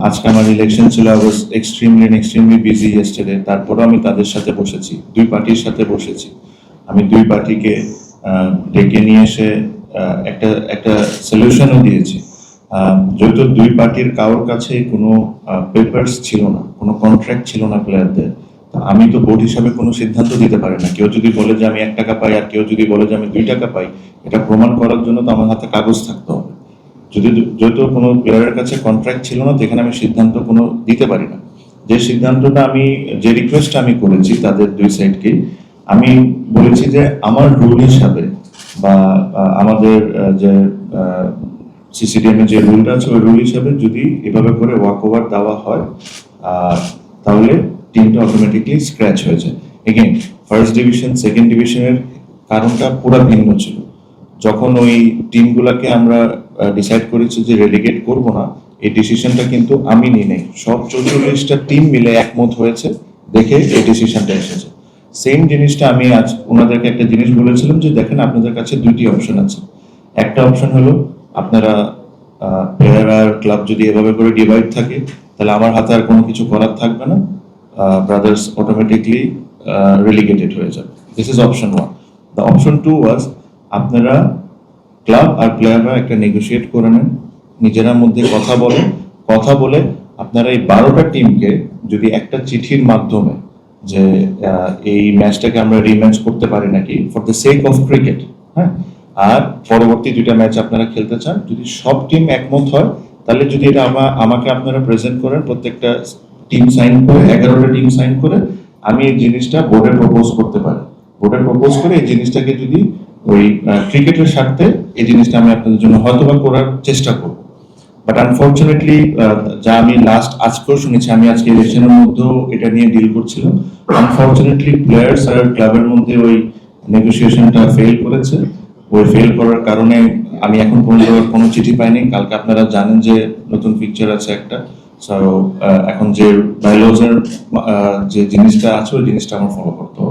আজকে আমার ইলেকশন ছিল, I was extremely busy yesterday. তারপরেও আমি তাদের সাথে বসেছি, দুই পার্টির সাথে বসেছি। আমি দুই পার্টিকে ডেকে নিয়ে এসে একটা একটা সলিউশনও দিয়েছি। যেহেতু দুই পার্টির কারোর কাছে কোনো পেপারস ছিল না, কোনো কন্ট্রাক্ট ছিল না প্লেয়ারদের, আমি তো বোর্ড হিসাবে কোনো সিদ্ধান্ত দিতে পারি না। কেউ যদি বলে যে আমি 1 টাকা পাই আর কেউ যদি বলে যে আমি 2 টাকা পাই, এটা প্রমাণ করার জন্য তো আমার হাতে কাগজ থাকতে হবে। যেহেতু কোনো প্লেয়ারের কাছে কন্ট্রাক্ট ছিল না, তো এখানে আমি সিদ্ধান্ত কোনো দিতে পারি না। যে সিদ্ধান্তটা যে রিকোয়েস্ট আমি করেছি তাদের দুই সাইডকেই, আমি বলেছি যে আমার রুল হিসাবে বা আমাদের যে সিসিডিএম এর যে রুলটা আছে ওই রুল হিসাবে যদি এভাবে করে ওয়াক ওভার দেওয়া হয় তাহলে টিমটা অটোমেটিকলি স্ক্র্যাচ হয়ে যায়। এগেইন ফার্স্ট ডিভিশন সেকেন্ড ডিভিশনের কারণটা পুরো ভিন্ন ছিল। যখন ওই টিমগুলোকে আমরা ডিসাইড করেছি যে রেলিগেট করব না, এই ডিসিশনটা কিন্তু আমি নিই নাই, সব 44টা টিম মিলে একমত হয়েছে, দেখে এই ডিসিশনটা এসেছে। সেম জিনিসটা আমি আজ ওনাদেরকে একটা জিনিস বলেছিলাম যে দেখেন আপনাদের কাছে দুইটি অপশন আছে। একটা অপশন হলো আপনারা প্লেয়ার আর ক্লাব যদি এভাবে করে ডিভাইড থাকে তাহলে আমার হাতে আর কোনো কিছু করার থাকবে না, ব্রাদার্স অটোমেটিকলি রেলিগেটেড হয়ে যাবে। This is option 1। The option 2 ওয়াজ আপনারা ক্লাব আর প্লেয়াররা একটা নেগোশিয়েট করে নেন, নিজেরা মধ্যে কথা বলে আপনারা এই 12টা টিমকে যদি একটা চিঠির মাধ্যমে যে এই ম্যাচটাকে আমরা রিম্যাচ করতে পারি নাকি for the sake of cricket, হ্যাঁ, আর পরবর্তী 2টা ম্যাচ আপনারা খেলতে চান, যদি সব টিম একমত হয় তাহলে যদি এটা আমাকে আপনারা প্রেজেন্ট করেন, প্রত্যেকটা টিম সাইন করে 11টা টিম সাইন করে আমি এই জিনিসটা বোর্ডে প্রপোজ করতে পারি। বোর্ডে প্রপোজ করে এই জিনিসটাকে যদি ওই ক্রিকেটের স্বার্থে এই জিনিসটা আমি আপনাদের জন্য হয়তোবা করার চেষ্টা করব। বাট আনফর্চুনেটলি যা আমি আজকেও শুনেছি, আমি আজকে ইলেকশনের মধ্যেও এটা নিয়ে ডিল করছিলাম, আনফর্চুনেটলি প্লেয়ার্স আর ক্লাবের মধ্যে ওই নেগোসিয়েশনটা ফেল করেছে। ওই ফেল করার কারণে আমি এখন পর্যন্ত কোনো চিঠি পাইনি। কালকে আপনারা জানেন যে নতুন পিকচার আছে একটা, সো এখন যে বাইলজের যে জিনিসটা আছে ওই জিনিসটা আমার ফলো করতে হবে।